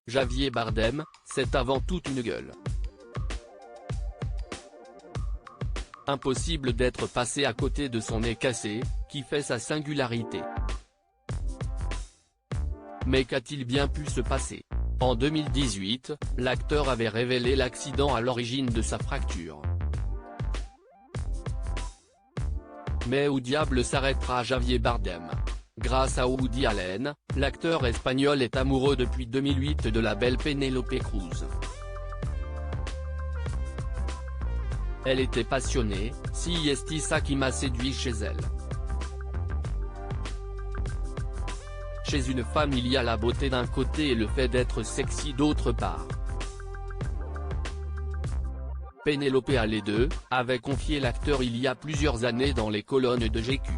Javier Bardem, c'est avant tout une gueule. Impossible d'être passé à côté de son nez cassé, qui fait sa singularité. Mais qu'a-t-il bien pu se passer? En 2018, l'acteur avait révélé l'accident à l'origine de sa fracture. Mais où diable s'arrêtera Javier Bardem? Grâce à Woody Allen, l'acteur espagnol est amoureux depuis 2008 de la belle Penélope Cruz. Elle était passionnée, si est ça qui m'a séduit chez elle. Chez une femme il y a la beauté d'un côté et le fait d'être sexy d'autre part. Penélope a les deux, avait confié l'acteur il y a plusieurs années dans les colonnes de GQ.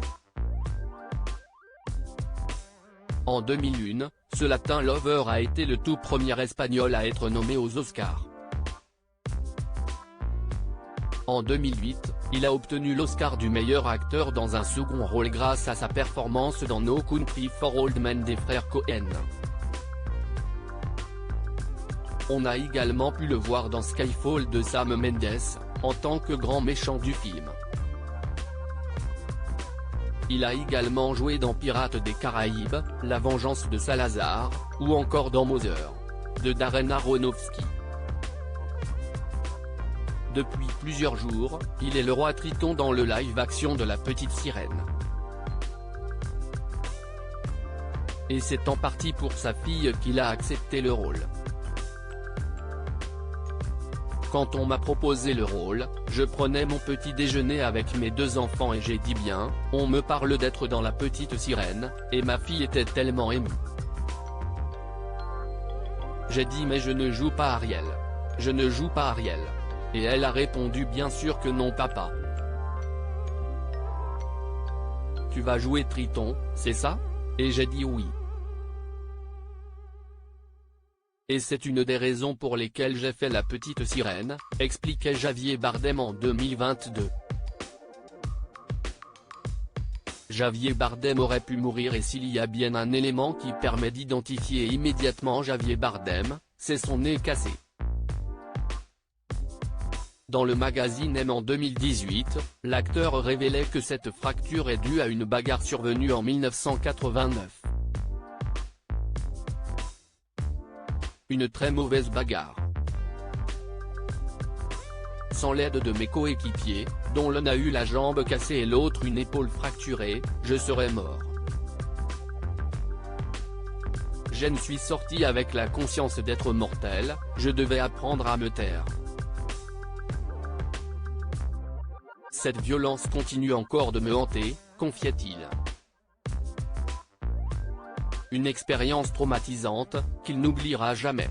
En 2001, ce Latin Lover a été le tout premier espagnol à être nommé aux Oscars. En 2008, il a obtenu l'Oscar du meilleur acteur dans un second rôle grâce à sa performance dans No Country for Old Men des frères Coen. On a également pu le voir dans Skyfall de Sam Mendes, en tant que grand méchant du film. Il a également joué dans Pirates des Caraïbes, La Vengeance de Salazar, ou encore dans Mother, de Darren Aronofsky. Depuis plusieurs jours, il est le roi Triton dans le live-action de La Petite Sirène. Et c'est en partie pour sa fille qu'il a accepté le rôle. Quand on m'a proposé le rôle, je prenais mon petit déjeuner avec mes deux enfants et j'ai dit bien, on me parle d'être dans La Petite Sirène, et ma fille était tellement émue. J'ai dit mais je ne joue pas Ariel. Je ne joue pas Ariel. Et elle a répondu bien sûr que non papa. Tu vas jouer Triton, c'est ça? Et j'ai dit oui. Et c'est une des raisons pour lesquelles j'ai fait La Petite Sirène, expliquait Javier Bardem en 2022. Javier Bardem aurait pu mourir et s'il y a bien un élément qui permet d'identifier immédiatement Javier Bardem, c'est son nez cassé. Dans le magazine M en 2018, l'acteur révélait que cette fracture est due à une bagarre survenue en 1989. Une très mauvaise bagarre. Sans l'aide de mes coéquipiers, dont l'un a eu la jambe cassée et l'autre une épaule fracturée, je serais mort. Je ne suis sorti avec la conscience d'être mortel, je devais apprendre à me taire. Cette violence continue encore de me hanter, confiait-il. Une expérience traumatisante, qu'il n'oubliera jamais.